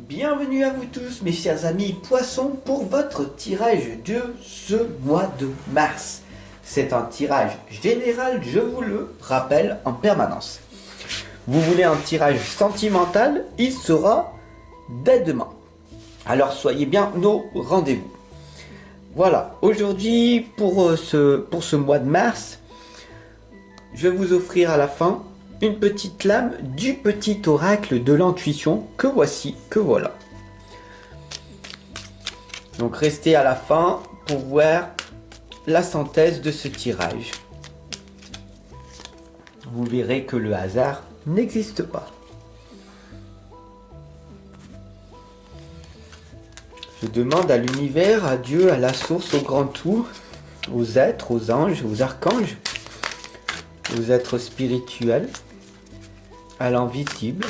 Bienvenue à vous tous mes chers amis poissons pour votre tirage de ce mois de mars. C'est un tirage général, je vous le rappelle en permanence. Vous voulez un tirage sentimental, il sera dès demain. Alors soyez bien au rendez-vous. Voilà, aujourd'hui pour ce mois de mars, je vais vous offrir à la fin une petite lame du petit oracle de l'intuition que voici, que voilà. Donc restez à la fin pour voir la synthèse de ce tirage. Vous verrez que le hasard n'existe pas. Je demande à l'univers, à Dieu, à la source, au grand tout, aux êtres, aux anges, aux archanges, aux êtres spirituels, à l'invisible,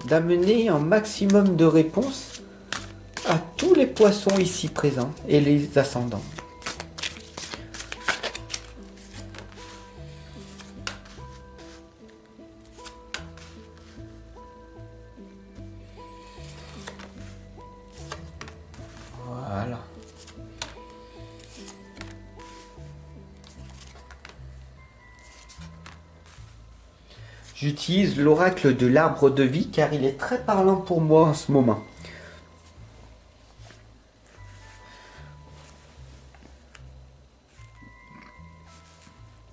d'amener un maximum de réponses à tous les poissons ici présents et les ascendants. Voilà. J'utilise l'oracle de l'arbre de vie car il est très parlant pour moi en ce moment.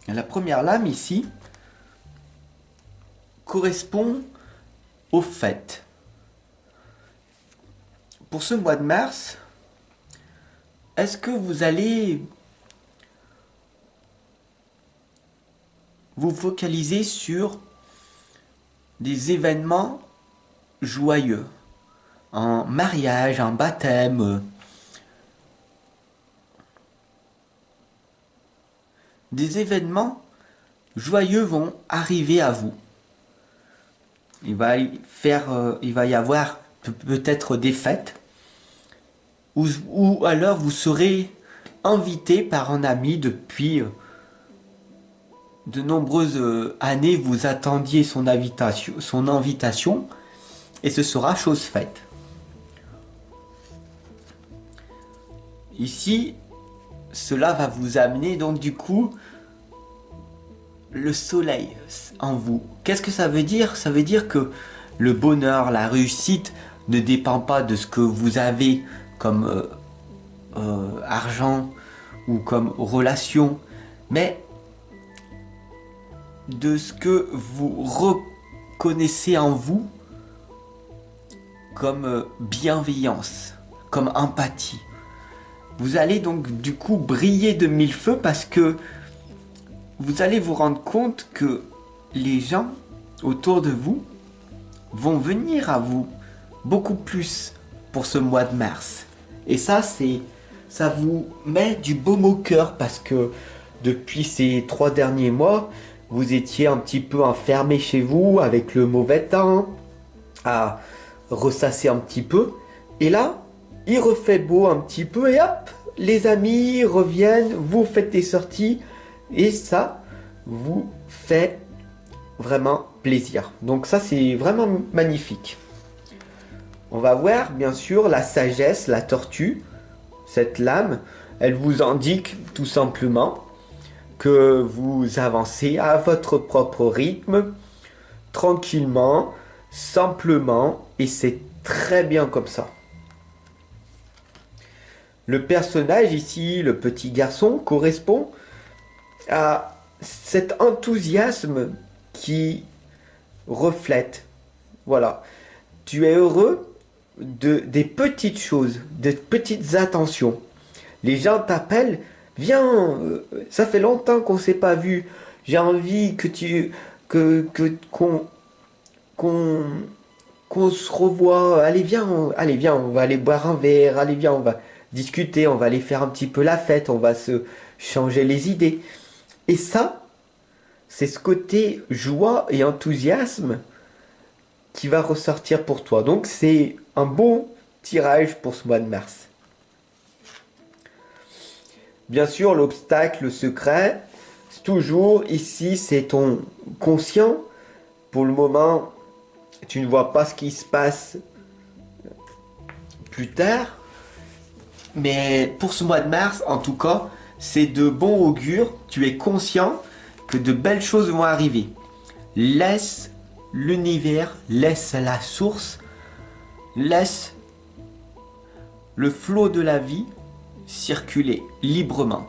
La première lame ici correspond aux fêtes. Pour ce mois de mars, est-ce que vous allez vous focaliser sur des événements joyeux, un mariage, un baptême, des événements joyeux vont arriver à vous. Il va y avoir peut-être des fêtes, ou alors vous serez invité par un ami depuis de nombreuses années, vous attendiez son invitation, et ce sera chose faite. Ici, cela va vous amener donc du coup le soleil en vous. Qu'est-ce que ça veut dire? Ça veut dire que le bonheur, la réussite ne dépend pas de ce que vous avez comme argent ou comme relation, mais de ce que vous reconnaissez en vous comme bienveillance, comme empathie. Vous allez donc du coup briller de mille feux parce que vous allez vous rendre compte que les gens autour de vous vont venir à vous beaucoup plus pour ce mois de mars. Et ça vous met du baume au cœur parce que depuis ces 3 derniers mois, vous étiez un petit peu enfermé chez vous avec le mauvais temps, à ressasser un petit peu. Et là, il refait beau un petit peu et hop, les amis reviennent, vous faites des sorties et ça vous fait vraiment plaisir. Donc ça, c'est vraiment magnifique. On va voir bien sûr la sagesse, la tortue. Cette lame, elle vous indique tout simplement que vous avancez à votre propre rythme, tranquillement, simplement, et c'est très bien comme ça. Le personnage ici, le petit garçon, correspond à cet enthousiasme qui reflète. Voilà. Tu es heureux des petites choses, des petites attentions. Les gens t'appellent, viens, ça fait longtemps qu'on s'est pas vu. J'ai envie qu'on se revoie. Allez viens, on va aller boire un verre. Allez viens, on va discuter, on va aller faire un petit peu la fête, on va se changer les idées. Et ça, c'est ce côté joie et enthousiasme qui va ressortir pour toi. Donc c'est un bon tirage pour ce mois de mars. Bien sûr, l'obstacle secret, toujours ici, c'est ton conscient. Pour le moment, tu ne vois pas ce qui se passe plus tard. Mais pour ce mois de mars, en tout cas, c'est de bon augure. Tu es conscient que de belles choses vont arriver. Laisse l'univers, laisse la source, laisse le flot de la vie circuler librement.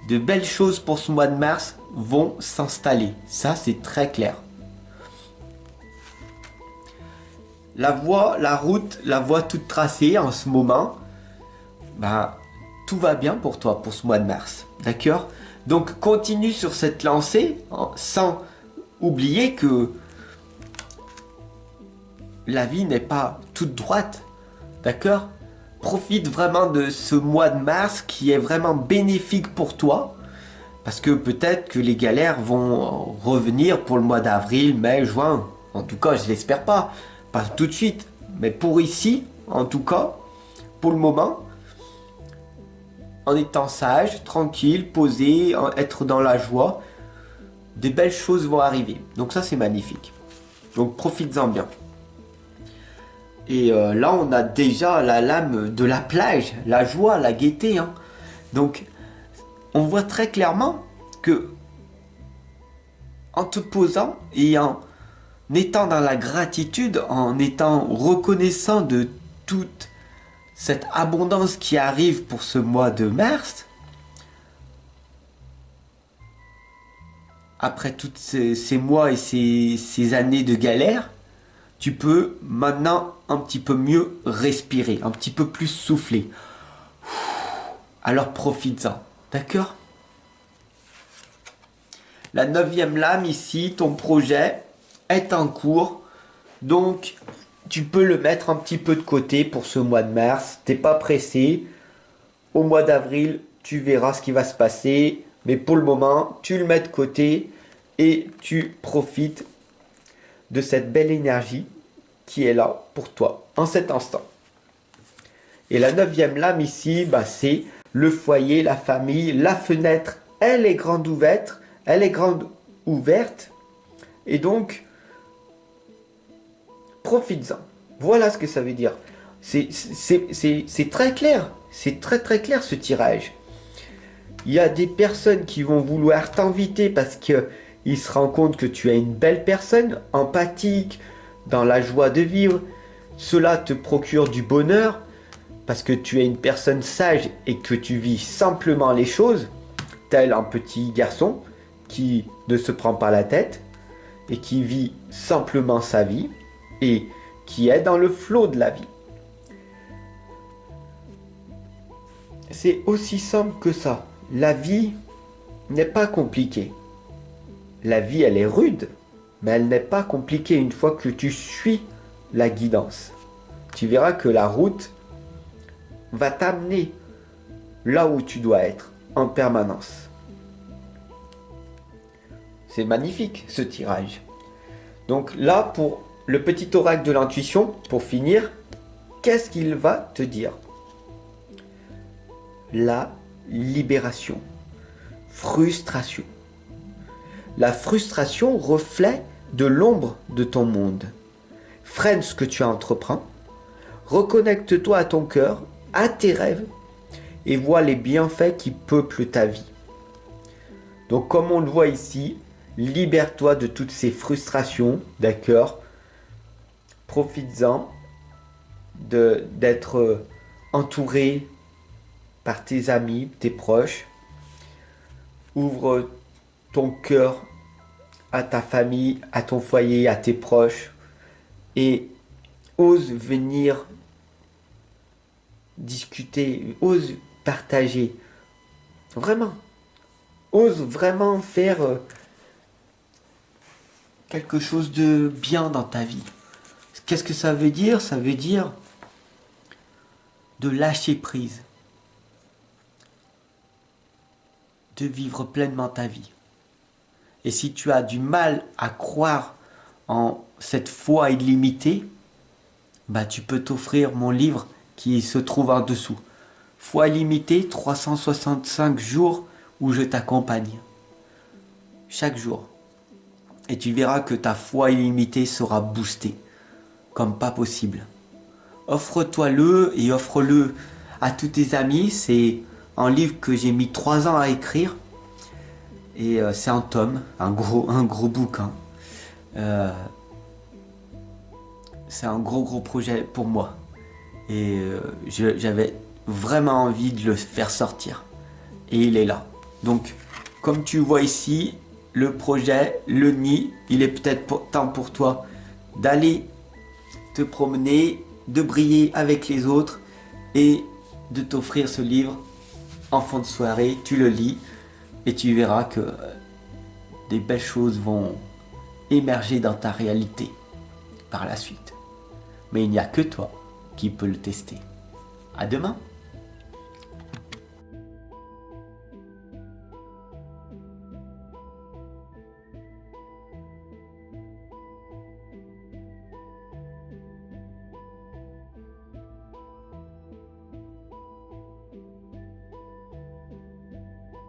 De belles choses pour ce mois de mars vont s'installer. Ça, c'est très clair. La voie, la route, la voie toute tracée en ce moment, bah, tout va bien pour toi pour ce mois de mars. D'accord? Donc, continue sur cette lancée sans oublier que la vie n'est pas toute droite. D'accord? Profite vraiment de ce mois de mars qui est vraiment bénéfique pour toi. Parce que peut-être que les galères vont revenir pour le mois d'avril, mai, juin. En tout cas, je l'espère pas. Pas tout de suite. Mais pour ici, en tout cas, pour le moment, en étant sage, tranquille, posé, être dans la joie, de belles choses vont arriver. Donc ça, c'est magnifique. Donc profites-en bien. Et là, on a déjà la lame de la plage, la joie, la gaieté. Hein. Donc, on voit très clairement que en te posant et en étant dans la gratitude, en étant reconnaissant de toute cette abondance qui arrive pour ce mois de mars, après tous ces mois et ces années de galère, tu peux maintenant un petit peu mieux respirer, un petit peu plus souffler. Alors profites-en, d'accord? La 9e lame ici, ton projet est en cours, donc tu peux le mettre un petit peu de côté pour ce mois de mars. T'es pas pressé. Au mois d'avril, tu verras ce qui va se passer, mais pour le moment, tu le mets de côté et tu profites de cette belle énergie qui est là pour toi en cet instant. Et la 9e lame ici, bah, c'est le foyer, la famille, la fenêtre, elle est grande ouverte, et donc profites-en. Voilà ce que ça veut dire. C'est très clair, c'est très très clair ce tirage. Il y a des personnes qui vont vouloir t'inviter parce qu'ils se rendent compte que tu es une belle personne, empathique, dans la joie de vivre. Cela te procure du bonheur parce que tu es une personne sage et que tu vis simplement les choses, tel un petit garçon qui ne se prend pas la tête et qui vit simplement sa vie et qui est dans le flot de la vie. C'est aussi simple que ça. La vie n'est pas compliquée. La vie, elle est rude, mais elle n'est pas compliquée une fois que tu suis la guidance. Tu verras que la route va t'amener là où tu dois être en permanence. C'est magnifique ce tirage. Donc là, pour le petit oracle de l'intuition, pour finir, qu'est-ce qu'il va te dire? La libération. Frustration. La frustration reflet de l'ombre de ton monde. Freine ce que tu entreprends. Reconnecte-toi à ton cœur, à tes rêves, et vois les bienfaits qui peuplent ta vie. Donc comme on le voit ici, libère-toi de toutes ces frustrations, d'accord? Profites-en d'être entouré par tes amis, tes proches. Ouvre ton cœur à ta famille, à ton foyer, à tes proches et ose venir discuter, ose partager. Vraiment, ose vraiment faire quelque chose de bien dans ta vie. Qu'est-ce que ça veut dire? Ça veut dire de lâcher prise, de vivre pleinement ta vie. Et si tu as du mal à croire en cette foi illimitée, bah tu peux t'offrir mon livre qui se trouve en dessous. Foi illimitée, 365 jours où je t'accompagne. Chaque jour. Et tu verras que ta foi illimitée sera boostée. comme pas possible. Offre-toi-le et offre-le à tous tes amis. C'est un livre que j'ai mis 3 ans à écrire. Et c'est un tome, un gros bouquin. C'est un gros projet pour moi. Et j'avais vraiment envie de le faire sortir. Et il est là. Donc, comme tu vois ici, le projet, le nid, il est peut-être temps pour toi d'aller te promener, de briller avec les autres et de t'offrir ce livre en fin de soirée. Tu le lis et tu verras que des belles choses vont émerger dans ta réalité par la suite. Mais il n'y a que toi qui peux le tester. À demain!